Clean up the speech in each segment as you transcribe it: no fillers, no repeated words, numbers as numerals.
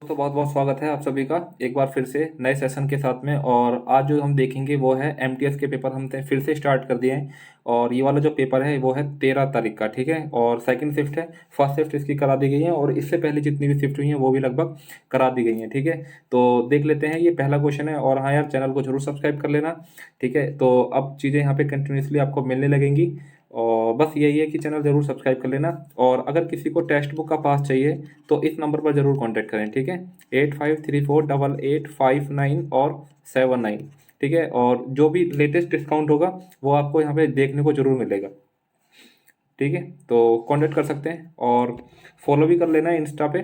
तो बहुत बहुत स्वागत है आप सभी का एक बार फिर से नए सेशन के साथ में। और आज जो हम देखेंगे वो है एमटीएस के पेपर हमने फिर से स्टार्ट कर दिए हैं। और ये वाला जो पेपर है वो है 13 तारीख का, ठीक है। और सेकंड शिफ्ट है, फर्स्ट शिफ्ट इसकी करा दी गई है और इससे पहले जितनी भी शिफ्ट हुई हैं वो भी लगभग करा दी गई हैं, ठीक है। तो देख लेते हैं, ये पहला क्वेश्चन है। और हाँ यार, चैनल को जरूर सब्सक्राइब कर लेना, ठीक है। तो अब चीज़ें यहाँ पे कंटिन्यूसली आपको मिलने लगेंगी और बस यही है कि चैनल ज़रूर सब्सक्राइब कर लेना। और अगर किसी को टेक्स्ट बुक का पास चाहिए तो इस नंबर पर ज़रूर कांटेक्ट करें, ठीक है। 85348859 और 79, ठीक है। और जो भी लेटेस्ट डिस्काउंट होगा वो आपको यहाँ पे देखने को ज़रूर मिलेगा, ठीक है। तो कांटेक्ट कर सकते हैं और फॉलो भी कर लेना है इंस्टा पे,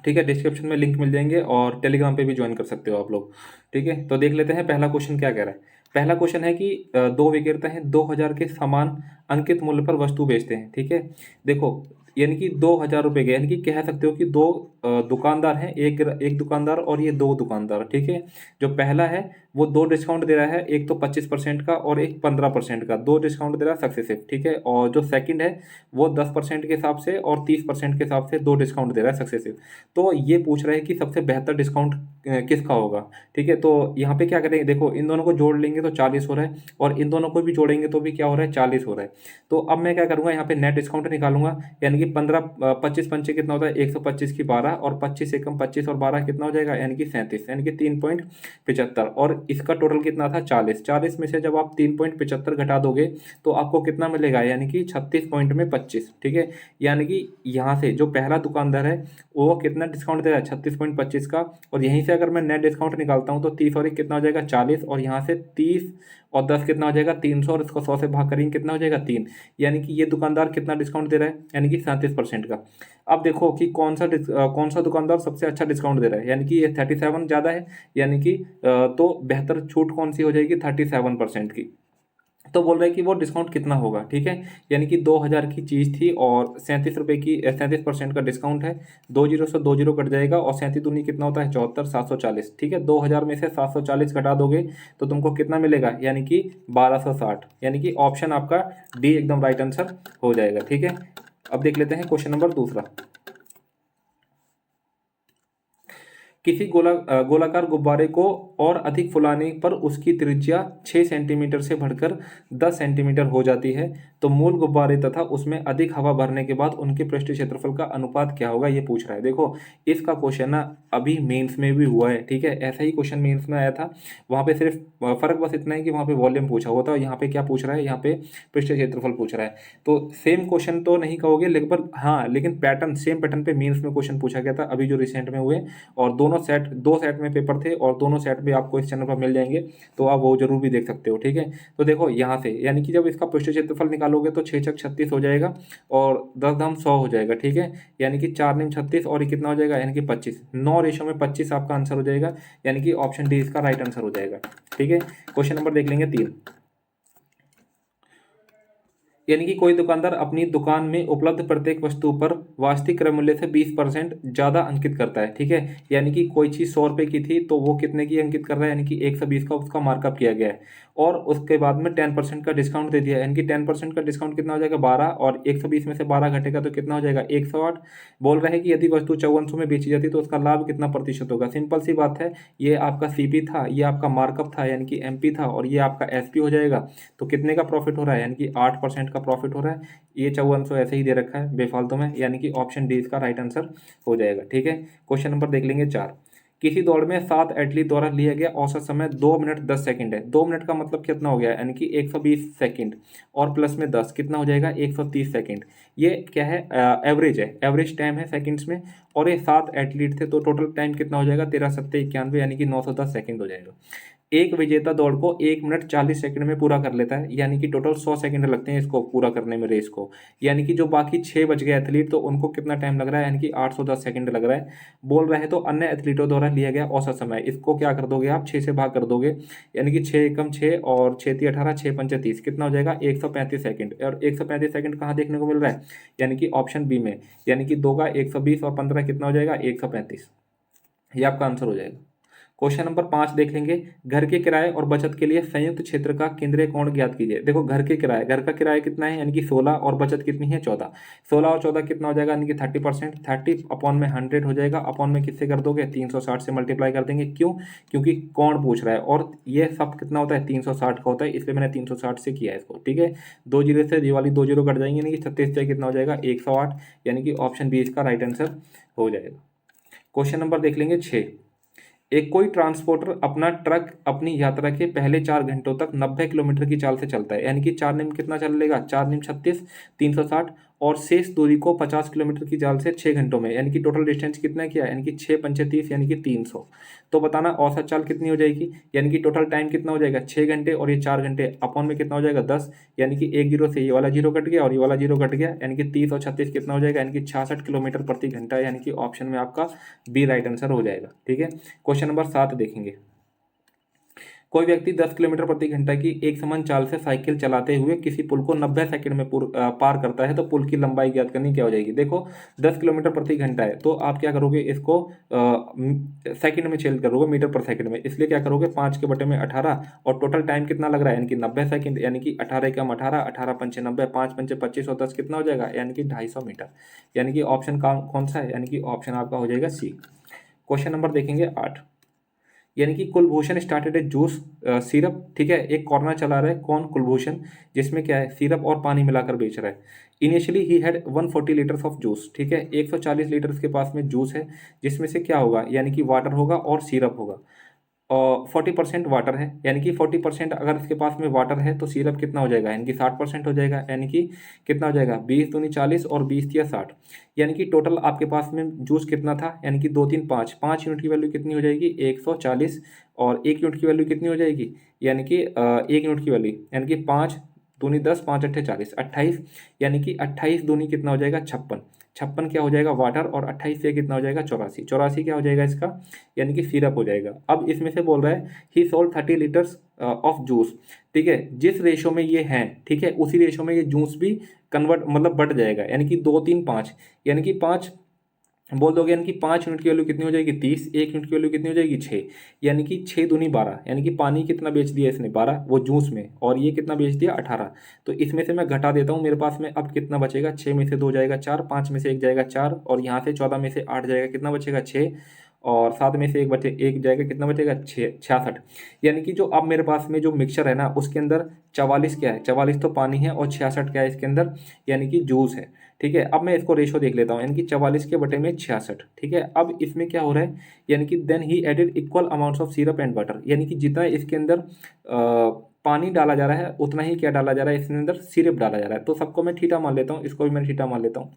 ठीक है। डिस्क्रिप्शन में लिंक मिल जाएंगे और टेलीग्राम पे भी ज्वाइन कर सकते हो आप लोग, ठीक है। तो देख लेते हैं पहला क्वेश्चन क्या कह रहा है। पहला क्वेश्चन है कि दो विक्रेता हैं 2000 के समान अंकित मूल्य पर वस्तु बेचते हैं, ठीक है। देखो, यानी कि 2000 रुपये के, यानी कि कह सकते हो कि दो दुकानदार हैं, एक दुकानदार और ये दो दुकानदार, ठीक है। जो पहला है वो दो डिस्काउंट दे रहा है, एक तो 25% का और एक 15% का, दो डिस्काउंट दे रहा है सक्सेसिव, ठीक है। और जो सेकंड है वो 10% के हिसाब से और 30% के हिसाब से दो डिस्काउंट दे रहा है सक्सेसिव। तो ये पूछ रहे हैं कि सबसे बेहतर डिस्काउंट किसका होगा, ठीक है। तो यहाँ पे क्या करेंगे, देखो इन दोनों को जोड़ लेंगे तो 40 हो रहा है और इन दोनों को भी जोड़ेंगे तो भी क्या हो रहा है, 40 हो रहा है। तो अब मैं क्या करूँगा, यहाँ पे नेट डिस्काउंट निकालूंगा। यानी कि 25 कितना होता है, 125 की 12 और 25 से कम 25 और 12 कितना हो जाएगा, यानी कि 37, यानी कि 3.75। और इसका टोटल कितना था, 40। 40 में से जब आप 3.75 घटा दोगे तो आपको कितना मिलेगा, यानी कि 36 पॉइंट में 25, ठीक है। यानी कि यहाँ से जो पहला दुकानदार है वो कितना डिस्काउंट दे रहा है, 36.25 का। और यहीं से अगर मैं नेट डिस्काउंट निकालता हूँ तो 30 और एक कितना हो जाएगा, 40। और यहाँ से 30 और 10 कितना हो जाएगा, 300। और इसको 100 से भाग करेंगे कितना हो जाएगा, 3। यानी कि ये दुकानदार कितना डिस्काउंट दे रहा है, यानी कि 37% का। अब देखो कि कौन सा दुकानदार सबसे अच्छा डिस्काउंट दे रहा है, यानी कि ये 37 ज़्यादा है, यानी कि तो बेहतर छूट कौन सी हो जाएगी, 37% की। तो बोल रहे हैं कि वो डिस्काउंट कितना होगा, ठीक है। यानी कि 2000 की चीज़ थी और 37 रुपये की, 37% का डिस्काउंट है। दो जीरो से दो जीरो कट जाएगा और 37 दूनी कितना होता है, 74, 740, ठीक है। 2000 में से 740 घटा दोगे तो तुमको कितना मिलेगा, यानी कि 1260। यानी कि ऑप्शन आपका डी एकदम राइट आंसर हो जाएगा, ठीक है। अब देख लेते हैं क्वेश्चन नंबर दूसरा। किसी गोलाकार गुब्बारे को और अधिक फुलाने पर उसकी त्रिज्या 6 सेंटीमीटर से बढ़कर 10 सेंटीमीटर हो जाती है। तो मूल गुब्बारे तथा उसमें अधिक हवा भरने के बाद उनके पृष्ठ क्षेत्रफल का अनुपात क्या होगा, ये पूछ रहा है। देखो, इसका क्वेश्चन ना अभी मेंस में भी हुआ है, ठीक है। ऐसा ही क्वेश्चन मेंस में आया था। वहाँ पे सिर्फ फर्क बस इतना है कि वहाँ पे वॉल्यूम पूछा हुआ था, यहाँ पे क्या पूछ रहा है, यहाँ पे पृष्ठ क्षेत्रफल पूछ रहा है। तो सेम क्वेश्चन तो नहीं कहोगे, लेकिन हाँ, लेकिन पैटर्न, सेम पैटर्न पे मेंस में क्वेश्चन पूछा गया था अभी जो रिसेंट में हुए। और दो सेट में पेपर थे और दोनों सेट भी आपको इस चैनल पर मिल जाएंगे, तो आप वो जरूर भी देख सकते हो, ठीक है। तो देखो यहाँ से, यानी कि जब इसका पृष्ठ क्षेत्रफल निकालोगे तो 6 छक 36 हो जाएगा और 10 धाम 100 हो जाएगा, ठीक है। यानी कि 4 नीम 36 और ये कितना हो जाएगा, यानी कि 25, 9 रेशो में 25 आपका आंसर हो जाएगा। यानी कि ऑप्शन डी इसका राइट आंसर हो जाएगा, ठीक है। क्वेश्चन नंबर देख लेंगे 3। यानी कि कोई दुकानदार अपनी दुकान में उपलब्ध प्रत्येक वस्तु पर वास्तविक क्रय मूल्य से 20% ज़्यादा अंकित करता है, ठीक है। यानी कि कोई चीज़ 100 रुपये की थी तो वो कितने की अंकित कर रहा है, यानी कि 120 का उसका मार्कअप किया गया है। और उसके बाद में 10% का डिस्काउंट दे दिया है, यानी कि 10% का डिस्काउंट कितना हो जाएगा, 12। और 120 में से 12 घटेगा तो कितना हो जाएगा, 108। बोल रहे हैं कि यदि वस्तु 5400 में बेची जाती तो उसका लाभ कितना प्रतिशत होगा। सिंपल सी बात है, ये आपका सीपी था, ये आपका मार्कअप था, यानी कि एमपी था, और ये आपका एसपी हो जाएगा। तो कितने का प्रॉफिट हो रहा है, यानी कि 8% का प्रॉफिट हो रहा है। ये 5400 ऐसे ही दे रखा है बेफालतू में, यानी कि ऑप्शन डी इसका राइट आंसर हो जाएगा, ठीक है। क्वेश्चन नंबर देख लेंगे 4। किसी दौड़ में 7 एथलीट द्वारा लिया गया औसत समय 2 मिनट 10 सेकंड है। 2 मिनट का मतलब कितना हो गया, यानी कि 120 सेकंड और प्लस में 10 कितना हो जाएगा, 130 सेकंड। ये क्या है, एवरेज है, एवरेज टाइम है सेकंड्स में। और ये 7 एथलीट थे तो टोटल टाइम कितना हो जाएगा, 13 सत्ते 91, यानी कि 910 सेकंड हो जाएगा। एक विजेता दौड़ को 1 मिनट 40 सेकंड में पूरा कर लेता है, यानी कि टोटल 100 सेकंड लगते हैं इसको पूरा करने में, रेस को। यानी कि जो बाकी 6 बच गए एथलीट तो उनको कितना टाइम लग रहा है, यानी कि 810 सेकंड लग रहा है। बोल रहे हैं तो अन्य एथलीटों द्वारा लिया गया औसत समय, इसको क्या कर दोगे आप, 6 से भाग कर दोगे। यानी कि 6 एकम 6 और 6 ती 18, 6 पंचे 30, कितना हो जाएगा, 135 सेकंड। और 135 सेकंड कहाँ देखने को मिल रहा है, यानी कि ऑप्शन बी में। यानी कि 2 का 120 और 15 कितना हो जाएगा, 135। ये आपका आंसर हो जाएगा। क्वेश्चन नंबर 5 देख लेंगे। घर के किराए और बचत के लिए संयुक्त क्षेत्र का केंद्रीय कोण ज्ञात कीजिए। देखो घर के किराए, घर का किराया कितना है यानी कि 16 और बचत कितनी है 14। 16 और 14 कितना हो जाएगा यानी कि 30%। 30 अपॉन में 100 हो जाएगा, अपॉन में किससे कर दोगे 360 से मल्टीप्लाई कर देंगे। क्यों? क्योंकि कोण पूछ रहा है और ये सब कितना होता है 360 का होता है, इसलिए मैंने 360 से किया है इसको। ठीक है, 2 जीरो से ये वाली 2 जीरो कट जाएंगे, यानी कि 36 से कितना हो जाएगा 108, यानी कि ऑप्शन बी इसका राइट आंसर हो जाएगा। क्वेश्चन नंबर देख लेंगे 6। एक कोई ट्रांसपोर्टर अपना ट्रक अपनी यात्रा के पहले 4 घंटों तक 90 किलोमीटर की चाल से चलता है, यानी कि 4 निम कितना चलेगा 4 निम 36, 360 और शेष दूरी को 50 किलोमीटर की चाल से 6 घंटों में, यानी कि टोटल डिस्टेंस कितना किया यानी कि 6 पंचे 30 यानी कि 300। तो बताना औसत चाल कितनी हो जाएगी, यानी कि टोटल टाइम कितना हो जाएगा 6 घंटे और ये 4 घंटे, अपॉन में कितना हो जाएगा 10, यानी कि एक जीरो से ये वाला जीरो कट गया और ये वाला जीरो कट गया, यानी कि 30 और 36 कितना हो जाएगा यानी कि 66 किलोमीटर प्रति घंटा, यानी कि ऑप्शन में आपका बी राइट आंसर हो जाएगा। ठीक है, क्वेश्चन नंबर 7 देखेंगे। कोई व्यक्ति 10 किलोमीटर प्रति घंटा की एक समान चाल से साइकिल चलाते हुए किसी पुल को 90 सेकंड में पार करता है, तो पुल की लंबाई ज्ञात करनी क्या हो जाएगी। देखो 10 किलोमीटर प्रति घंटा है, तो आप क्या करोगे इसको सेकंड में चेंज करोगे मीटर पर सेकंड में, इसलिए क्या करोगे 5 के बटे में 18 और टोटल टाइम कितना लग रहा है यानी कि 90 सेकंड, यानी कि 18 कम 18, 18 पंचे 90, 5 पंचे 25 और 10 कितना हो जाएगा यानी कि 250 मीटर, यानी कि ऑप्शन कौन सा है यानी कि ऑप्शन आपका हो जाएगा सी। क्वेश्चन नंबर देखेंगे 8। यानी कि कुलभूषण स्टार्टेड ए जूस सिरप, ठीक है, एक कॉर्नर चला रहा है कौन कुलभूषण, जिसमें क्या है सिरप और पानी मिलाकर बेच रहा है। Initially he had 140 litres of juice, ठीक है, 140 लीटर के पास में जूस है, जिसमें से क्या होगा यानी कि वाटर होगा और सिरप होगा। और 40% वाटर है, यानी कि 40% अगर इसके पास में वाटर है तो सिरप कितना हो जाएगा यानी कि 60% हो जाएगा, यानी कि कितना हो जाएगा 20 दूनी 40 और 20 या 60, यानी कि टोटल आपके पास में जूस कितना था यानी कि 2 3 5, 5 यूनिट की वैल्यू कितनी हो जाएगी 140 और 1 यूनिट की वैल्यू कितनी हो जाएगी यानी कि 1 यूनिट की वैल्यू यानी कि 5 दूनी 10, 5 अट्ठे 40, 28, यानी कि 28 दूनी कितना हो जाएगा 56, 56 क्या हो जाएगा वाटर और 28 से कितना हो जाएगा 84, 84 क्या हो जाएगा इसका यानी कि सिरप हो जाएगा। अब इसमें से बोल रहा है ही सोल्ड 30 लीटर्स ऑफ जूस, ठीक है, जिस रेशो में ये हैं, ठीक है, उसी रेशो में ये जूस भी कन्वर्ट मतलब बढ़ जाएगा, यानी कि 2 3 5, यानी कि 5 बोल दोगे, यानी कि 5 यूनिट की वैल्यू कितनी हो जाएगी 30, 1 यूनिट की वैल्यू कितनी हो जाएगी 6, यानी कि 6 दूनी 12, यानी कि पानी कितना बेच दिया इसने 12 वो जूस में, और ये कितना बेच दिया 18। तो इसमें से मैं घटा देता हूँ, मेरे पास में अब कितना बचेगा 6 में से 2 जाएगा 4, 5 में से 1 जाएगा 4 और यहाँ से 14 में से 8 जाएगा कितना बचेगा 6 और 7 में से 1 जाएगा कितना बचेगा 66, यानी कि जो अब मेरे पास में जो मिक्सचर है ना उसके अंदर 44 क्या है 44 तो पानी है और 66 क्या है इसके अंदर यानी कि जूस है। ठीक है, अब मैं इसको रेशो देख लेता हूँ, यानी कि 44 के बटे में 66, ठीक है। अब इसमें क्या हो रहा है यानी कि then he added equal amounts of syrup and water, यानी कि जितना इसके अंदर पानी डाला जा रहा है उतना ही क्या डाला जा रहा है इसके अंदर सिरप डाला जा रहा है। तो सबको मैं थीटा मान लेता हूँ, इसको भी मैं थीटा मान लेता हूँ,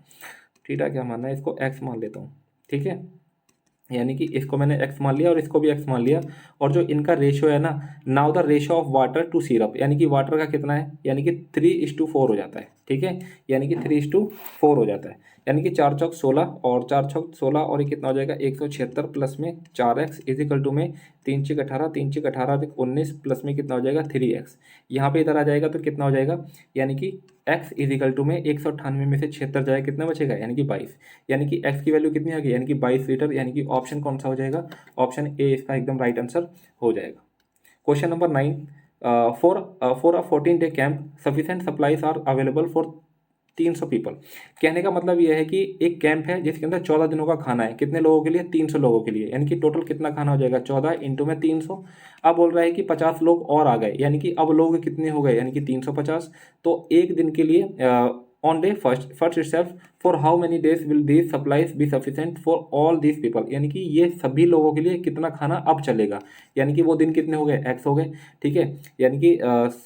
थीटा क्या मानना है इसको एक्स मान लेता हूँ, ठीक है, यानी कि इसको मैंने x मान लिया और इसको भी x मान लिया, और जो इनका रेशो है ना, now the ratio of water to syrup, यानी कि वाटर का कितना है यानी कि 3:4 हो जाता है, ठीक है, यानी कि 3:4 हो जाता है, यानी कि 4 चौक 16 और 4 चौक 16 और ये कितना हो जाएगा 176 प्लस में 4x इजिकल टू में 3 चिक 18, 3 चिक 18 19 प्लस में कितना हो जाएगा 3x, यहाँ पे इधर आ जाएगा तो कितना हो जाएगा यानी कि x इजिकल टू में 198 में से 76 जाएगा कितना बचेगा यानी कि 22, यानी कि x की वैल्यू कितनी आ गई यानी कि 22 लीटर, यानी कि ऑप्शन कौन सा हो जाएगा ऑप्शन ए इसका एकदम राइट आंसर हो जाएगा। Question number 9, for a 14-day camp sufficient supplies are available for 300 people, कहने का मतलब यह है कि एक कैंप है जिसके अंदर 14 दिनों का खाना है, कितने लोगों के लिए 300 लोगों के लिए, यानी कि टोटल कितना खाना हो जाएगा 14 इंटू में 300। अब बोल रहा है कि 50 लोग और आ गए, यानी कि अब लोग कितने हो गए यानी कि 350, तो एक दिन के लिए on day first itself for how many days will these supplies be sufficient for all these people, यानी कि ये सभी लोगों के लिए कितना खाना अब चलेगा, यानी कि वो दिन कितने हो गए एक्स हो गए, ठीक है, यानी कि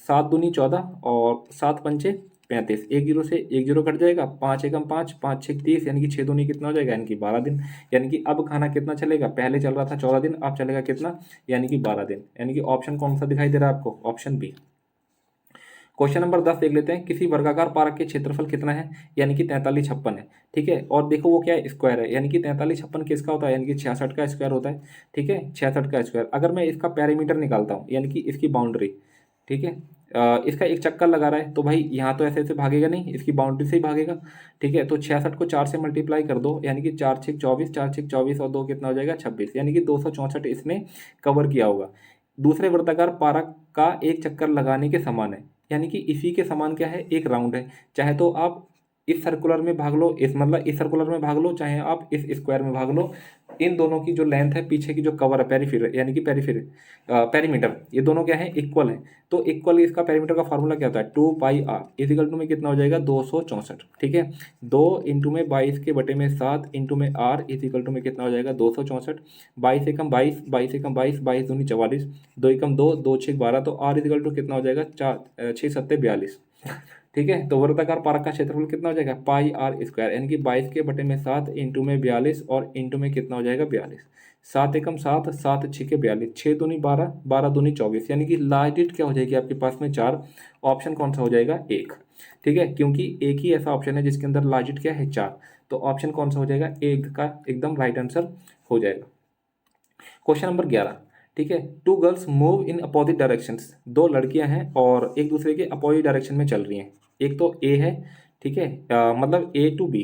7 दूनी 14 और 7 पंचे 35, 1 जीरो से 1 जीरो कट जाएगा, 5 एकम 5, 5 छः 30, यानी कि 6 दूनी कितना हो जाएगा यानी कि 12 दिन, यानी कि अब खाना कितना चलेगा, पहले चल रहा था 14 दिन अब चलेगा कितना यानी कि 12 दिन, यानी कि ऑप्शन कौन सा दिखाई दे रहा है आपको ऑप्शन बी। क्वेश्चन नंबर 10 देख लेते हैं, किसी वर्गाकार पार्क के क्षेत्रफल कितना है यानी कि 43 56 है, ठीक है, और देखो वो क्या है स्क्वायर है, यानी कि 43 56 किसका होता है यानी कि 66 का स्क्वायर होता है, ठीक है, 66 का स्क्वायर। अगर मैं इसका पैरीमीटर निकालता हूँ यानी कि इसकी बाउंड्री, ठीक है, इसका एक चक्कर लगा रहा है, तो भाई यहाँ तो ऐसे ऐसे भागेगा नहीं, इसकी बाउंड्री से ही भागेगा। ठीक है, तो 66 को 4 से मल्टीप्लाई कर दो, यानी कि 4 6 24, 4 6 24 और 2 कितना हो जाएगा 26, यानी कि 264 इसने कवर किया होगा। दूसरे वृत्ताकार पारक का एक चक्कर लगाने के समान है, यानी कि इसी के समान क्या है, एक राउंड है। चाहे तो आप इस सर्कुलर में भाग लो, इस मतलब इस सर्कुलर में भाग लो, चाहे आप इस स्क्वायर में भाग लो, इन दोनों की जो लेंथ है, पीछे की जो कवर है पेरीफेर, यानी कि पेरीमीटर, ये दोनों क्या है, इक्वल है। तो इक्वल इसका पेरीमीटर का फॉर्मूला क्या होता है, 2πr इजिकल टू में कितना हो जाएगा 264। ठीक है, 2 इंटू में 22 के बटे में 7 इंटू में r इजिकल टू में कितना हो जाएगा 264। 22 एकम 22, 22 एकम 22, 22 दूनी 44, 2 एकम 2, 2 6 12, तो r इजिकल टू कितना हो जाएगा 6 7 42। ठीक है, तो वृत्ताकार पारक का क्षेत्रफल कितना हो जाएगा πr², यानी कि 22 के बटे में 7 इंटू में 42 और इंटू में कितना हो जाएगा 42। 7 एकम 7, 7 6 के 42, 6 दूनी 12, 12 दूनी 24, यानी कि लास्ट डिजिट क्या हो जाएगी आपके पास में 4। ऑप्शन कौन सा हो जाएगा 1। ठीक है, क्योंकि एक ही ऐसा ऑप्शन है जिसके अंदर लास्ट डिजिट क्या है 4, तो ऑप्शन कौन सा हो जाएगा 1 का एकदम राइट आंसर हो जाएगा। Question number 11। ठीक है, 2 girls move in opposite directions, 2 लड़कियां हैं और एक दूसरे के अपोजिट डायरेक्शन में चल रही हैं। एक तो ए है, ठीक है, मतलब ए टू बी।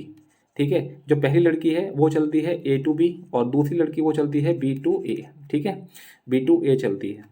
ठीक है, जो पहली लड़की है वो चलती है ए टू बी और दूसरी लड़की वो चलती है बी टू ए। ठीक है, बी टू ए चलती है।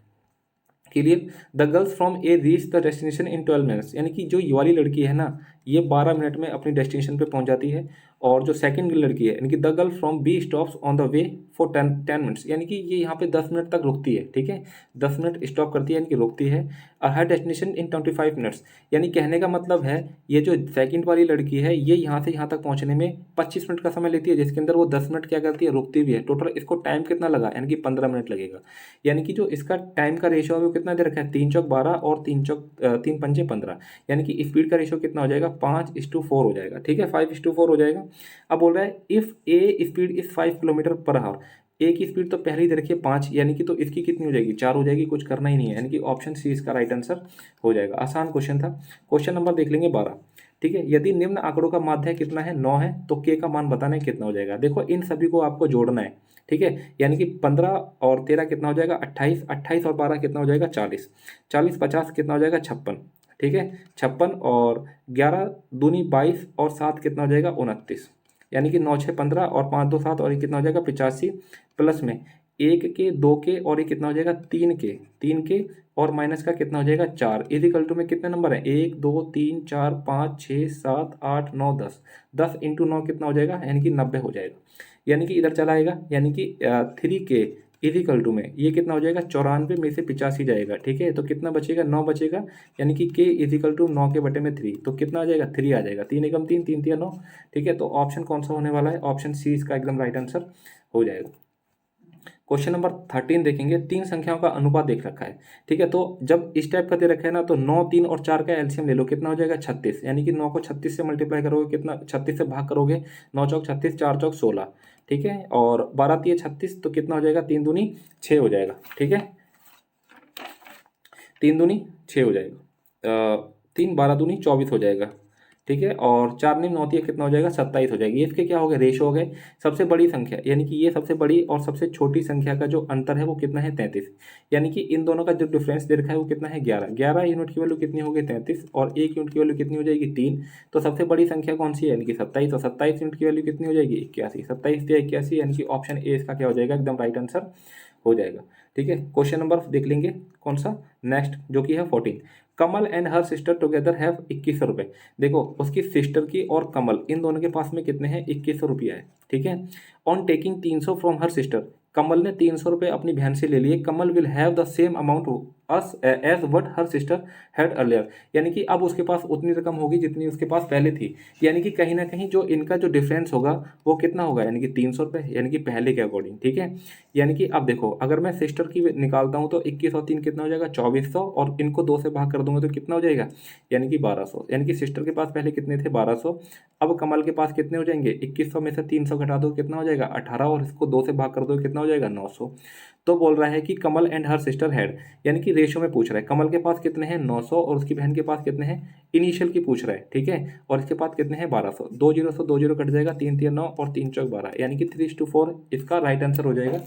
Clear, the girls from A reach the destination in 12 minutes, यानी कि जो ये वाली लड़की है ना, ये 12 मिनट में अपनी डेस्टिनेशन पे पहुंच जाती है। और जो सेकंड लड़की है, यानी कि the girl from B stops on the way for 10 minutes, यानी कि ये यहाँ पे 10 मिनट तक रुकती है। ठीक है, 10 मिनट स्टॉप करती है, यानी कि रुकती है। और हर डेस्टिनेशन इन 25 मिनट्स, यानी कहने का मतलब है ये जो सेकंड वाली लड़की है ये यहाँ से यहाँ तक पहुँचने में 25 मिनट का समय लेती है, जिसके अंदर वो 10 मिनट क्या करती है, रुकती भी है। टोटल इसको टाइम कितना लगा, यानी कि 15 मिनट लगेगा। यानी कि जो इसका टाइम का रेशियो है वो कितना दे रखा है, 3 चौक 12 और 3 पंजे 15, यानी कि स्पीड का रेशियो कितना हो जाएगा 5:4 हो जाएगा। ठीक है, 5:4 हो जाएगा। अब बोल रहा है if A speed is 5 kilometre per hour, A की स्पीड तो पहले ही दे रखी है 5, यानी कि तो इसकी कितनी हो जाएगी 4 हो जाएगी, कुछ करना ही नहीं है, यानी कि ऑप्शन सी इसका राइट आंसर हो जाएगा। आसान क्वेश्चन था। क्वेश्चन नंबर देख लेंगे 12। ठीक है, यदि निम्न आंकड़ों का माध्य कितना है 9 है, तो के का मान बताना है कितना हो जाएगा। देखो इन सभी को आपको जोड़ना है। ठीक है, यानी कि 15 और 13 कितना हो जाएगा 28, 28 और 12 कितना हो जाएगा 40, 40 50 कितना हो जाएगा 56। ठीक है, 56 और 11 दूनी 22 और 7 कितना हो जाएगा 29, यानी कि 9 6 15 और 5 2 7 और ये कितना हो जाएगा 85, प्लस में 1 के 2 के और ये कितना हो जाएगा 3 के और माइनस का कितना हो जाएगा 4, इजिकल टू में कितने नंबर है 1 2 3 4 5 6 7 8 9 10, 10 इंटू 9 कितना हो जाएगा, यानी कि 90 हो जाएगा। यानी कि इधर चला आएगा, यानी कि 3 के इजिकल टू में ये कितना हो जाएगा 94 में से 85 जाएगा। ठीक है, तो कितना बचेगा 9 बचेगा, यानी कि के इजिकल टू 9 के बटे में 3, तो कितना आ जाएगा 3 आ जाएगा। 3 एकम 3, 3 3 9। ठीक है, तो ऑप्शन कौन सा होने वाला है, ऑप्शन सी इसका एकदम राइट आंसर हो जाएगा। क्वेश्चन नंबर 13 देखेंगे, 3 संख्याओं का अनुपात देख रखा है। ठीक है, तो जब इस टाइप का दे रखा है ना, तो 9 3 और 4 का एलसीएम ले लो, कितना हो जाएगा 36, यानी कि 9 को 36 से मल्टीप्लाई करोगे, कितना 36 से भाग करोगे, 9 चौक 36, 4 चौक 16। ठीक है, और 12 3 36, तो कितना हो जाएगा 3 दूनी 6 हो जाएगा। ठीक है, 3 दूनी 6 हो जाएगा, 3 12 दूनी 24 हो जाएगा। ठीक है, और 4 9 9 कितना हो जाएगा 27 हो जाएगी। इसके क्या हो गए, रेशो हो गए। सबसे बड़ी संख्या, यानी कि ये सबसे बड़ी और सबसे छोटी संख्या का जो अंतर है वो कितना है 33, यानी कि इन दोनों का जो डिफरेंस दे रखा है वो कितना है 11। 11 यूनिट की वैल्यू कितनी होगी 33, और 1 यूनिट की वैल्यू कितनी हो जाएगी 3। तो सबसे बड़ी संख्या कौन सी है, यानी कि 27, और 27 यूनिट की वैल्यू कितनी हो जाएगी 81, 27 या 81, यानी कि ऑप्शन ए इसका क्या हो जाएगा एकदम राइट आंसर हो जाएगा। ठीक है, क्वेश्चन नंबर देख लेंगे कौन सा नेक्स्ट, जो कि है 14। Kamal and her sister together have 2100 रुपये। देखो उसकी सिस्टर की और कमल इन दोनों के पास में कितने हैं 2100 रुपया है। ठीक है, on taking 300 from her sister, Kamal ने 300 रुपये अपनी बहन से ले लिए। Kamal will have the same amount as as what her sister had earlier, यानी कि अब उसके पास उतनी रकम होगी जितनी उसके पास पहले थी। यानी कि कहीं ना कहीं जो इनका जो डिफरेंस होगा वो कितना होगा, यानी कि 300 रुपये, यानी कि पहले के अकॉर्डिंग। ठीक है, यानी कि अब देखो अगर मैं सिस्टर की निकालता हूँ तो 21 और 3 कितना हो जाएगा 2400, और इनको 2 से भाग कर दूंगा तो कितना हो जाएगा, यानी कि 1200। यानी कि सिस्टर के पास पहले कितने थे 1200, अब कमल के पास कितने हो जाएंगे 2100 में से 300 घटा दो कितना हो जाएगा 18, और इसको 2 से भाग कर दो कितना हो जाएगा 900। तो बोल रहा है कि कमल एंड हर सिस्टर हैड, यानी कि रेशो में पूछ रहा है। कमल के पास कितने हैं 900 और उसकी बहन के पास कितने हैं, इनिशियल की पूछ रहा है। ठीक है, और इसके पास कितने हैं 1200, 2 0 से 2 0 कट जाएगा, 3 3 9 और 3 चौक 12, यानी कि 3:4 इसका राइट आंसर हो जाएगा,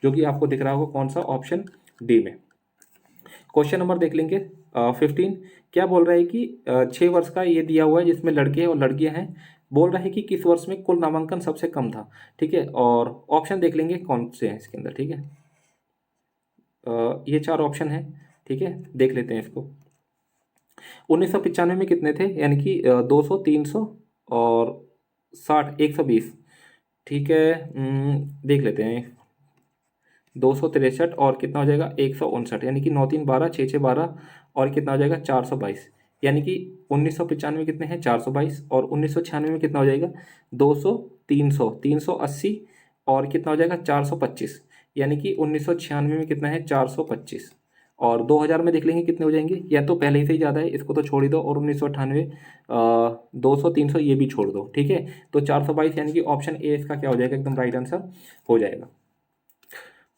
जो कि आपको दिख रहा होगा कौन सा, ऑप्शन डी में। क्वेश्चन नंबर देख लेंगे 15। क्या बोल रहा है कि 6 वर्ष का ये दिया हुआ है जिसमें लड़के और लड़कियां हैं। बोल रहा है कि किस वर्ष में कुल नामांकन सबसे कम था। ठीक है, और ऑप्शन देख लेंगे कौन से हैं इसके अंदर। ठीक है, ये 4 ऑप्शन है। ठीक है, देख लेते हैं इसको। 1995 में कितने थे, यानी कि 200, 300 और 60, 120। ठीक है, देख लेते हैं। 263 और कितना हो जाएगा 159, यानी कि 9 3 12, 6 6 12 और कितना हो जाएगा 422। यानी कि 1995 में कितने हैं 422 और 1996 में कितना हो जाएगा 200, 300, 380 और कितना हो जाएगा 425। यानी कि 1996 में कितना है 425। और 2000 में देख लेंगे कितने हो जाएंगे, या तो पहले ही से ही ज़्यादा है, इसको तो छोड़ ही दो, और 1998 200, 300 ये भी छोड़ दो। ठीक है, तो 422 यानी कि ऑप्शन ए इसका क्या हो जाएगा, एकदम राइट आंसर हो जाएगा।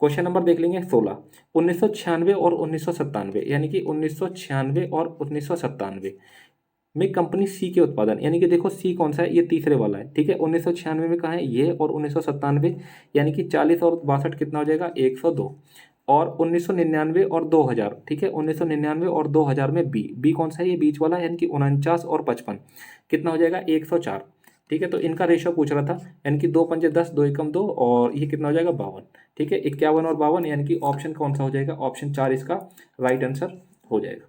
क्वेश्चन नंबर देख लेंगे 16। 1996 और 1997, यानी कि 1996 और 1997 में कंपनी सी के उत्पादन, यानी कि देखो सी कौन सा है, ये तीसरे वाला है। ठीक है, 1996 में कहाँ है ये, और 1997 यानी कि 40 और 62 कितना हो जाएगा 102। और 1999 और 2000, ठीक है, 1999 और 2000 में बी कौन सा है, ये बीच वाला है, यानी कि 49 और 55 कितना हो जाएगा 104। ठीक है, तो इनका रेशो पूछ रहा था, यानी कि 2 पंजे 10, 2 एकम 2 और ये कितना हो जाएगा 52। ठीक है, 51 और 52, यानी कि ऑप्शन कौन सा हो जाएगा, ऑप्शन 4 इसका राइट आंसर हो जाएगा।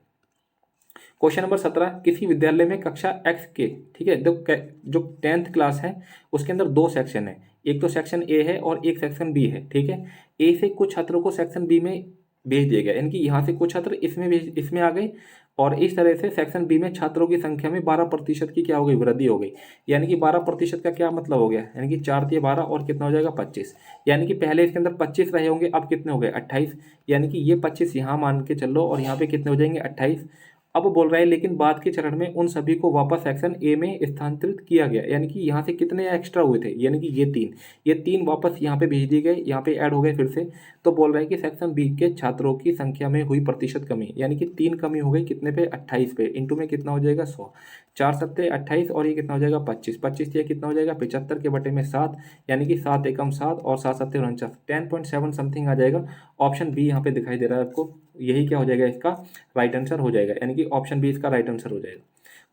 Question number 17। किसी विद्यालय में कक्षा एक्स के, ठीक है, जो 10th क्लास है उसके अंदर 2 सेक्शन है, एक तो सेक्शन ए है और एक सेक्शन बी है। ठीक है, ए से कुछ छात्रों को सेक्शन बी में भेज दिया गया, यानी कि यहाँ से कुछ छात्र इसमें आ गए, और इस तरह से सेक्शन बी में छात्रों की संख्या में 12% की क्या हो गई, वृद्धि हो गई। यानी कि 12% का क्या मतलब हो गया, यानी कि 4 × 12 और कितना हो जाएगा 25। यानी कि पहले इसके अंदर 25 रहे होंगे, अब कितने हो गए 28। यानी कि ये 25 यहाँ मान के चलो, और यहाँ पे कितने हो जाएंगे 28। अब बोल रहा है लेकिन बाद के चरण में उन सभी को वापस सेक्शन ए में स्थानांतरित किया गया, यानी कि यहाँ से कितने एक्स्ट्रा हुए थे, यानी कि ये तीन वापस यहाँ पे भेज दिए गए, यहाँ पे ऐड हो गए फिर से। तो बोल रहा है कि सेक्शन बी के छात्रों की संख्या में हुई प्रतिशत कमी, यानी कि 3 कमी हो गई कितने पे 28 पे, इंटू में कितना हो जाएगा 100, 4 सत्ते 28 और ये कितना हो जाएगा 25, 25 ये कितना हो जाएगा 75 के बटे में 7, यानी कि 7 एकम 7 और 7 सत्ते 49, 10.7 समथिंग आ जाएगा। ऑप्शन बी यहाँ पे दिखाई दे रहा है आपको, यही क्या हो जाएगा इसका राइट आंसर हो जाएगा, यानी कि ऑप्शन बी इसका राइट आंसर हो जाएगा।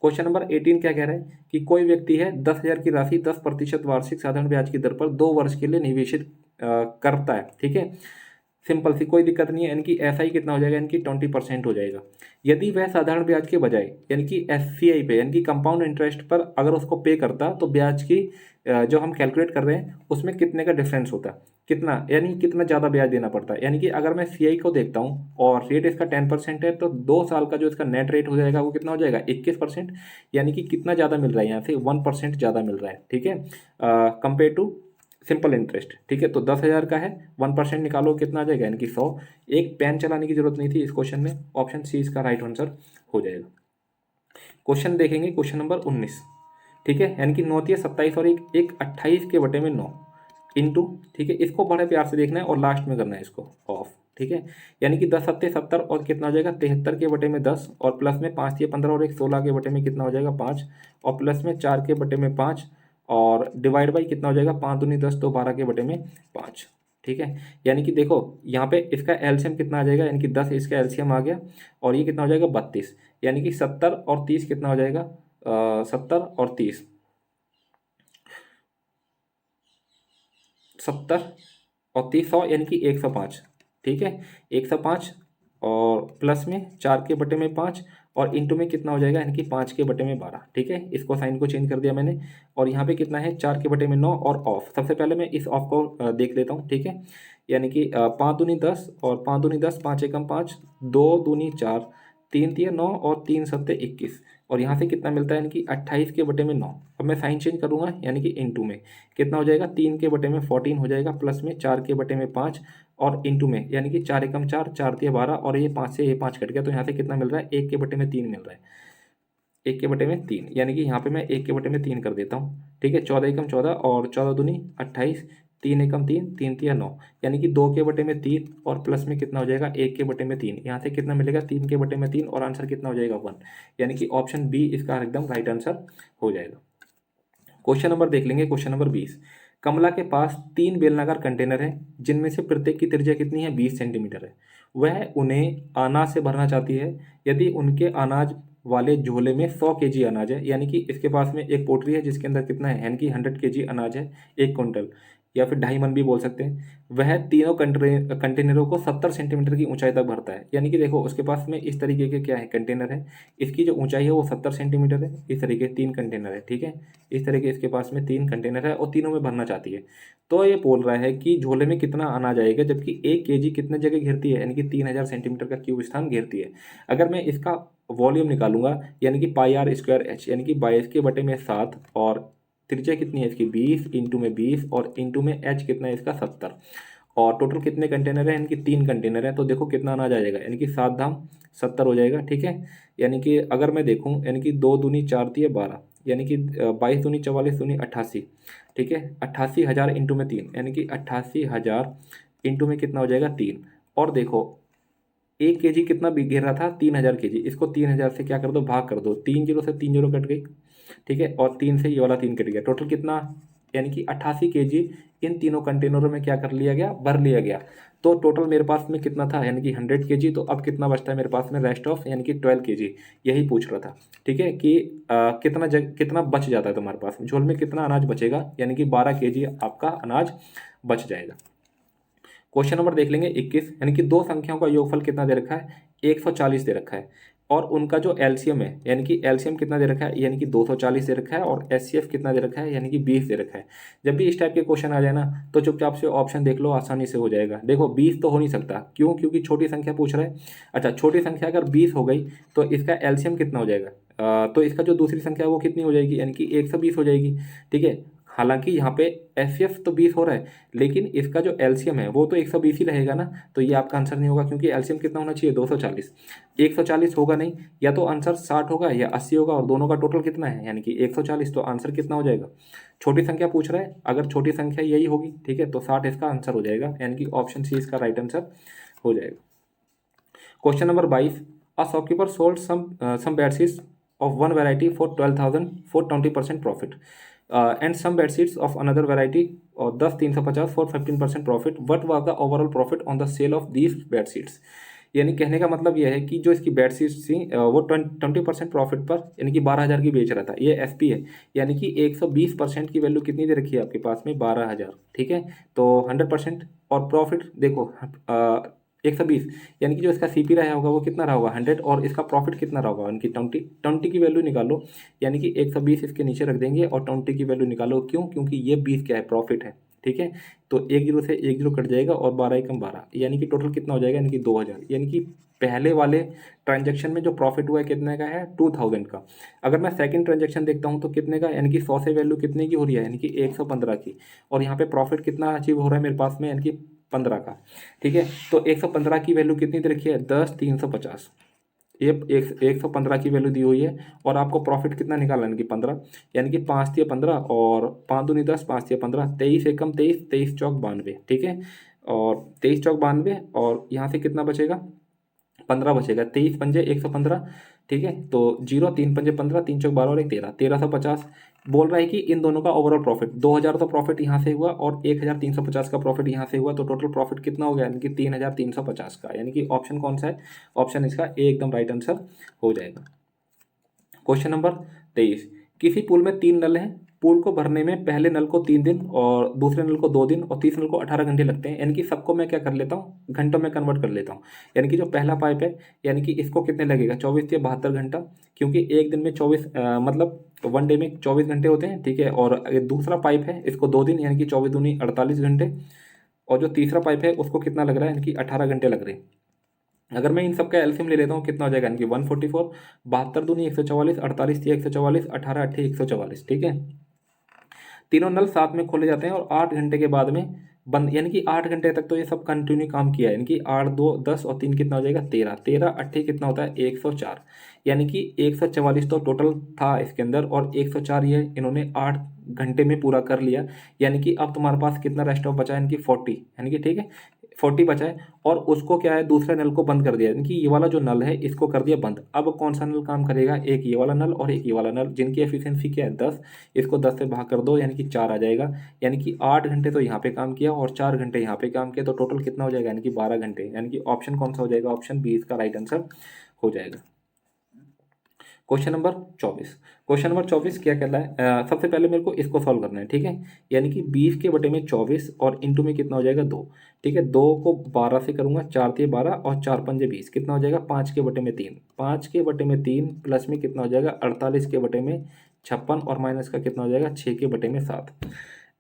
क्वेश्चन नंबर 18 क्या कह रहा है कि कोई व्यक्ति है 10,000 की राशि 10% वार्षिक साधारण ब्याज की दर पर 2 वर्ष के लिए निवेशित करता है। ठीक है, सिंपल सी कोई दिक्कत नहीं है, यानी कि ऐसा ही कितना हो जाएगा, यानी कि 20% हो जाएगा। यदि वह साधारण ब्याज के बजाय यानी कि एफसीआई पे यानी कि कंपाउंड इंटरेस्ट पर अगर उसको पे करता, तो ब्याज की जो हम कैलकुलेट कर रहे हैं उसमें कितने का डिफरेंस होता है, कितना, यानी कितना ज़्यादा ब्याज देना पड़ता है। यानी कि अगर मैं सीआई को देखता हूँ और रेट इसका 10% है, तो 2 साल का जो इसका नेट रेट हो जाएगा वो कितना हो जाएगा 21%। यानी कि कितना ज़्यादा मिल रहा है यहाँ से 1% ज़्यादा मिल रहा है। ठीक है, कंपेयर टू सिंपल इंटरेस्ट। ठीक है, तो 10,000 का है, 1% निकालो कितना आ जाएगा, यानी कि 100। एक पेन चलाने की जरूरत नहीं थी इस क्वेश्चन में, ऑप्शन सी इसका राइट आंसर हो जाएगा। क्वेश्चन देखेंगे क्वेश्चन नंबर 19। ठीक है, यानी कि 9 × 27 और एक 28 के बटे में 9 इंटू, ठीक है, इसको बड़े प्यार से देखना है और लास्ट में करना है इसको ऑफ। ठीक है, यानी कि 10 सत्ते 70 और कितना हो जाएगा 73 के बटे में 10 और प्लस में 5 × 15 और एक 16 के बटे में कितना हो जाएगा 5 और प्लस में 4 के बटे में 5 और डिवाइड बाई कितना हो जाएगा 5 दूनी 10 तो 12 के बटे में 5। ठीक है, यानी कि देखो यहाँ पे इसका एलसीएम कितना आ जाएगा, यानी कि 10 इसका एलसीएम आ गया और ये कितना हो जाएगा 32, यानी कि 70 और 30 कितना हो जाएगा 70 और 30, 70 और 30 100 यानी कि 105। ठीक है, 105 और प्लस में 4 के बटे में 5 और इंटू में कितना हो जाएगा, यानी कि 5 के बटे में 12। ठीक है, इसको साइन को चेंज कर दिया मैंने और यहाँ पे कितना है 4 के बटे में 9 और ऑफ। सबसे पहले मैं इस ऑफ को देख लेता हूँ। ठीक है, यानी कि 5 दूनी 10 और 5 दूनी 10, 5 एकम 5, 2 दूनी 4, 3 तिया 9 और 3 सत्ते 21 और यहाँ से कितना मिलता है, यानी कि 28 के बटे में 9। अब मैं साइन चेंज करूँगा, यानी कि इंटू में कितना हो जाएगा 3 के बटे में 14 हो जाएगा प्लस में 4 के बटे में 5 और इंटू में यानी कि 4 एकम 4, 4 तिया 12 और ये 5 से ये 5 कट गया तो यहाँ से कितना मिल रहा है 1 के बटे में 3 मिल रहा है, 1 के बटे में 3, यानी कि यहाँ पे मैं 1 के बटे में 3 कर देता हूँ। ठीक है, 14 एकम 14 और 14 दूनी 28, 3 एकम 3, 3 तिया 9, यानी कि 2 के बटे में 3 और प्लस में कितना हो जाएगा 1 के बटे में 3, यहाँ से कितना मिलेगा 3 के बटे में 3 और आंसर कितना हो जाएगा 1, यानी कि ऑप्शन बी इसका एकदम राइट आंसर हो जाएगा। क्वेश्चन नंबर देख लेंगे क्वेश्चन नंबर 20। कमला के पास 3 बेलनाकार कंटेनर है जिनमें से प्रत्येक की त्रिज्या कितनी है, 20 सेंटीमीटर है। वह उन्हें अनाज से भरना चाहती है। यदि उनके अनाज वाले झोले में 100 केजी अनाज है, यानी कि इसके पास में एक पोटली है जिसके अंदर कितना है, यानी कि 100 केजी अनाज है, 1 क्विंटल या फिर 2.5 मन भी बोल सकते हैं। वह तीनों कंटेनरों को 70 सेंटीमीटर की ऊंचाई तक भरता है। यानी कि देखो उसके पास में इस तरीके के क्या है, कंटेनर है। इसकी जो ऊंचाई है वो 70 सेंटीमीटर है। इस तरीके 3 कंटेनर है, ठीक है। इस तरीके इसके पास में 3 कंटेनर है और तीनों में भरना चाहती है। तो ये बोल रहा है कि झोले में कितना अनाज आएगा, जबकि 1 केजी कितने जगह घेरती है, यानी कि 3000 सेंटीमीटर का क्यूब स्थान घेरती है। अगर मैं इसका वॉल्यूम निकालूंगा, यानी कि πr²h, यानी कि 22/7, और त्रिज्या कितनी है इसकी 20, इंटू में 20 और इंटू में h कितना है इसका 70, और टोटल कितने कंटेनर है, यानी कि 3 कंटेनर है। तो देखो कितना अनाज आ जाएगा, यानी कि 7 धाम 70 हो जाएगा, ठीक है। यानी कि अगर मैं देखूं, यानी कि 2 दूनी 4 दिए 12, यानी कि 22 दूनी 44 दूनी 88, ठीक है। 88,000 इंटू में 3, यानी कि 88,000 इंटू में कितना हो जाएगा 3। और देखो 1 केजी कितना भी घेर रहा था, 3000 केजी। इसको 3000 से क्या कर दो, भाग कर दो, 3 जीरो से 3 जीरो कट गई, ठीक है। और 3 से ये वाला 3 कट गया, टोटल कितना, यानी कि 88 केजी इन तीनों कंटेनरों में क्या कर लिया गया, भर लिया गया। तो टोटल मेरे पास में कितना था, यानी कि 100 केजी। तो अब कितना बचता है मेरे पास में, रेस्ट ऑफ, यानी कि 12 केजी। यही पूछ रहा था, ठीक है, कि कितना बच जाता है तुम्हारे पास, झोल में कितना अनाज बचेगा, यानी कि 12 केजी आपका अनाज बच जाएगा। क्वेश्चन नंबर देख लेंगे 21, यानी कि दो संख्याओं का योगफल कितना दे रखा है, 140 दे रखा है, और उनका जो एलसीएम है, यानी कि एलसीएम कितना दे रखा है, यानी कि 240 दे रखा है, और एचसीएफ कितना दे रखा है, यानी कि 20 दे रखा है। जब भी इस टाइप के क्वेश्चन आ जाए ना, तो चुपचाप से ऑप्शन देख लो, आसानी से हो जाएगा। देखो 20 तो हो नहीं सकता, क्यों, क्योंकि छोटी संख्या पूछ रहा है। अच्छा, छोटी संख्या अगर 20 हो गई तो इसका एलसीएम कितना हो जाएगा, तो इसका जो दूसरी संख्या है वो कितनी हो जाएगी, यानी कि 120 हो जाएगी, ठीक है। हालांकि यहाँ पे एचसीएफ तो 20 हो रहा है, लेकिन इसका जो एलसीएम है वो तो 120 ही रहेगा ना। तो ये आपका आंसर नहीं होगा, क्योंकि एलसीएम कितना होना चाहिए, 240। 140 होगा नहीं, या तो आंसर 60 होगा या 80 होगा, और दोनों का टोटल कितना है, यानी कि 140। तो आंसर कितना हो जाएगा, छोटी संख्या पूछ रहा है, अगर छोटी संख्या यही होगी, ठीक है, तो 60 इसका आंसर हो जाएगा, यानी कि ऑप्शन सी इसका राइट आंसर हो जाएगा। Question number 22, a shopkeeper sold some bedsheets of one variety for 12,000 for 20% profit, and some bedsheets of another variety और 10,350 for 15% profit. What was the overall profit on the sale of these bedsheets? यानी कहने का मतलब यह है कि जो इसकी बेडशीट्स थी वो 20% प्रॉफिट पर, यानी कि 12,000 की बेच रहा था। ये एसपी है, यानी कि 120% की वैल्यू कितनी दे रखी है आपके पास में, 12,000, ठीक है। तो 100%, और प्रॉफिट देखो 120, यानी कि जो इसका सीपी रहा होगा वो कितना रहा होगा, 100, और इसका प्रॉफिट कितना रहा होगा, यानी कि 20 की वैल्यू निकालो, यानी कि 120 इसके नीचे रख देंगे और 20 की वैल्यू निकालो। क्यों, क्योंकि ये 20 क्या है, प्रॉफिट है, ठीक है। तो 1 जीरो से 1 जीरो कट जाएगा, और 12 एकम 12, यानी कि टोटल कितना हो जाएगा, यानी कि 2000। यानी कि पहले वाले ट्रांजैक्शन में जो प्रॉफिट हुआ है कितने का है, 2000 का। अगर मैं सेकंड ट्रांजैक्शन देखता हूँ तो कितने का, यानी कि 100 से वैल्यू कितने की हो रही है, यानी कि 115 की, और यहाँ पे प्रॉफिट कितना अचीव हो रहा है मेरे पास में, यानी कि 15 का, ठीक है। तो 115 की वैल्यू कितनी दे रखी है, 10,350। ये 115 की वैल्यू दी हुई है, और आपको प्रॉफिट कितना निकालना है, यानी कि 15, यानी कि 5 दिए 15, और 5 दूनी 10, 5 दिए 15, 23 एकम 23, 23 चौक 92, ठीक है। और 23 चौक 92, और यहाँ से कितना बचेगा, 15 बचेगा, 23 पंजे 115, ठीक है। तो 0, 3 पंजे 15, 3 चौक 12 और 1 13, 1350। बोल रहा है कि इन दोनों का ओवरऑल प्रॉफिट 2000 तो प्रॉफिट यहाँ से हुआ, और 1350 का प्रॉफिट यहाँ से हुआ, तो टोटल प्रॉफिट कितना हो गया, यानी कि 3350 का। यानी कि ऑप्शन कौन सा है, ऑप्शन इसका ए एकदम राइट आंसर हो जाएगा। क्वेश्चन नंबर 23, किसी पुल में 3 नल हैं, पुल को भरने में पहले नल को 3 दिन, और दूसरे नल को 2 दिन, और तीसरे नल को 18 घंटे लगते हैं। यानी कि सबको मैं क्या कर लेता हूँ, घंटों में कन्वर्ट कर लेता हूँ। यानी कि जो पहला पाइप है, यानी कि इसको कितने लगेगा, 24 या 72 घंटा, क्योंकि एक दिन में 24 मतलब 1 डे में 24 घंटे होते हैं, ठीक है। और अगर दूसरा पाइप है इसको 2 दिन, यानी कि 24 दूनी 48 घंटे, और जो तीसरा पाइप है उसको कितना लग रहा है, यानी कि 18 घंटे लग रहे हैं। अगर मैं इन सब का एलसीएम ले लेता हूँ कितना हो जाएगा, यानी कि 144, 72 दूनी 144, 48 या 144, 18 अट्ठे 144, ठीक है। तीनों नल साथ में खोले जाते हैं, और 8 घंटे के बाद में बंद, यानी कि 8 घंटे तक तो ये सब कंटिन्यू काम किया है। यानी कि 8 2 10 और 3 कितना हो जाएगा, 13, 13 अट्ठे कितना होता है, 104, यानी कि 144 तो टोटल था इसके अंदर, और 104 ये इन्होंने 8 घंटे में पूरा कर लिया। यानी कि अब तुम्हारे पास कितना रेस्ट ऑफ बचा है, यानी कि 40, यानी कि ठीक है 40 बचा है और उसको क्या है, दूसरे नल को बंद कर दिया, यानी कि ये वाला जो नल है इसको कर दिया बंद। अब कौन सा नल काम करेगा, एक ये वाला नल और एक ये वाला नल, जिनकी एफिशिएंसी क्या है 10, इसको 10 से भाग कर दो यानी कि 4 आ जाएगा। यानी कि 8 घंटे तो यहाँ पे काम किया और 4 घंटे यहाँ पे काम किया, तो टोटल कितना हो जाएगा, यानी कि 12 घंटे। यानी कि ऑप्शन कौन सा हो जाएगा, ऑप्शन बी इसका राइट आंसर हो जाएगा। Question number 24। क्वेश्चन नंबर 24 क्या कहता है, सबसे पहले मेरे को इसको सॉल्व करना है, ठीक है। यानी कि 20 के बटे में 24 और इंटू में कितना हो जाएगा 2, ठीक है। 2 को 12 से करूँगा, 4 3 12 और 4 पंजे 20, कितना हो जाएगा 5 के बटे में 3, 5 के बटे में 3 प्लस में कितना हो जाएगा 48 के बटे में 56 और माइनस का कितना हो जाएगा 6 के बटे में 7।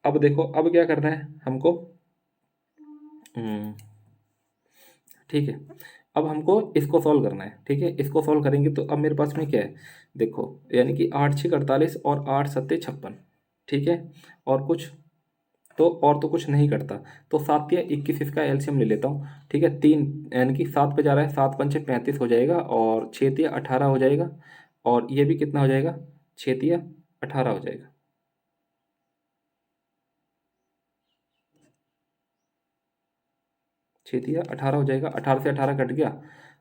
अब देखो अब क्या करना है हमको, ठीक है। अब हमको इसको सॉल्व करना है, ठीक है। इसको सॉल्व करेंगे तो अब मेरे पास में क्या है, देखो यानी कि 8 6 48 और 8 7 56, ठीक है। और कुछ तो कुछ नहीं करता, तो 7 या 21 इसका एलसीएम ले लेता हूँ, ठीक है। 3 यानी कि 7 पे जा रहा है, 7 पंचे 35 हो जाएगा और 6 या 18 हो जाएगा, और ये भी कितना हो जाएगा 6 या 18 हो जाएगा। छेद या 18 हो जाएगा, 18 से 18 कट गया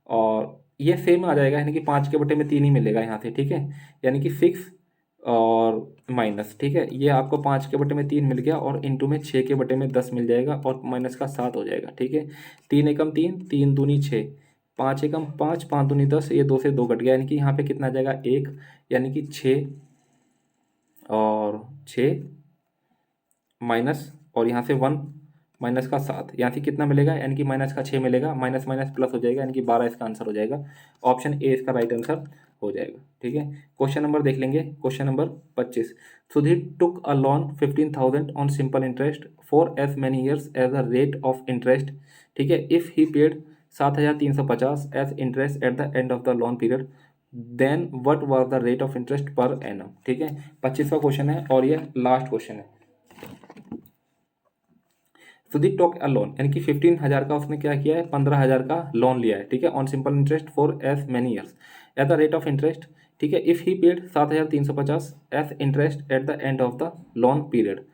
और ये सेम आ जाएगा, यानी कि 5 के बटे में 3 ही मिलेगा यहाँ से, ठीक है। यानी कि 6 और माइनस, ठीक है। ये आपको 5 के बटे में 3 मिल गया और इंटू में 6 के बटे में 10 मिल जाएगा और माइनस का 7 हो जाएगा, ठीक है। 3 एकम 3, 3 दूनी 6, 5 एकम 5, 5 दूनी 10, ये 2 से 2 कट गया, यानी कि यहाँ पे कितना आ जाएगा 1, यानी कि 6 और 6 माइनस और यहाँ से 1 माइनस का 7, यहाँ से कितना मिलेगा, यानी कि माइनस का 6 मिलेगा, माइनस माइनस प्लस हो जाएगा, यानी कि 12 इसका आंसर हो जाएगा। ऑप्शन ए इसका राइट आंसर हो जाएगा, ठीक है। क्वेश्चन नंबर देख लेंगे, question number 25। Sudhir took a loan 15,000 on simple interest for as many years as a rate of interest, ठीक है। If he paid 7,350 as interest at the end of the loan period, then what was the rate of interest per annum, ठीक है। 25वां question है और ये last question है। Sudeep talk अ loan, यानी कि 15,000 का उसने क्या किया है, 15,000 का लोन लिया है, ठीक है, on simple interest for as many years at the rate of interest, ठीक है। If he paid 7,350 as interest at the end of the loan period,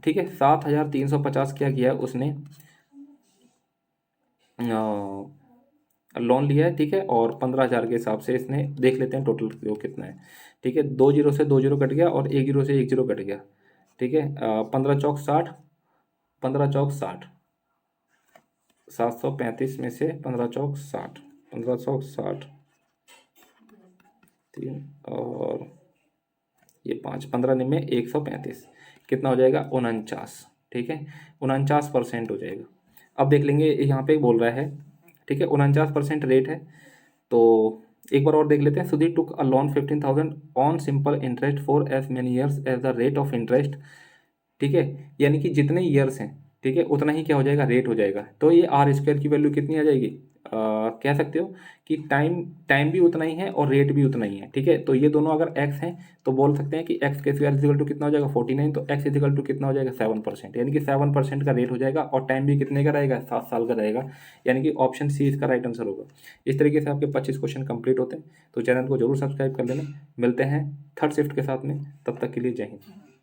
ठीक है। 7,350 क्या किया है उसने, लोन लिया है, ठीक है। और 15,000 के हिसाब से इसने देख लेते हैं टोटल वो कितना है, ठीक है। 2 जीरो से 2 जीरो कट गया और 1 जीरो से 1 जीरो कट गया, ठीक है। 15 चौक 60, 15 चौक 60, 735 में से 15 चौक 60, 15 चौक 60, 3 और ये 5, 15 में 135, कितना हो जाएगा 49, ठीक है। 49% हो जाएगा। अब देख लेंगे यहाँ पे बोल रहा है, ठीक है, 49% रेट है। तो एक बार और देख लेते हैं। Sudhir took a loan 15,000 on simple interest for as many years as the rate of interest, ठीक है। यानी कि जितने ईयर्स हैं, ठीक है, उतना ही क्या हो जाएगा रेट हो जाएगा। तो ये आर स्क्वायर की वैल्यू कितनी आ जाएगी, कह सकते हो कि टाइम टाइम भी उतना ही है और रेट भी उतना ही है, ठीक है। तो ये दोनों अगर एक्स हैं तो बोल सकते हैं कि एक्स के स्क्वायर इजिकल टू कितना हो जाएगा 49, तो एक्स इजिकल टू कितना हो जाएगा 7%, यानी कि 7% का रेट हो जाएगा और टाइम भी कितने का रहेगा 7 साल का रहेगा, यानी कि ऑप्शन सी इसका राइट आंसर होगा। इस तरीके से आपके 25 क्वेश्चन कंप्लीट होते हैं। तो चैनल को जरूर सब्सक्राइब कर लेना। मिलते हैं थर्ड शिफ्ट के साथ में, तब तक के लिए जय हिंद।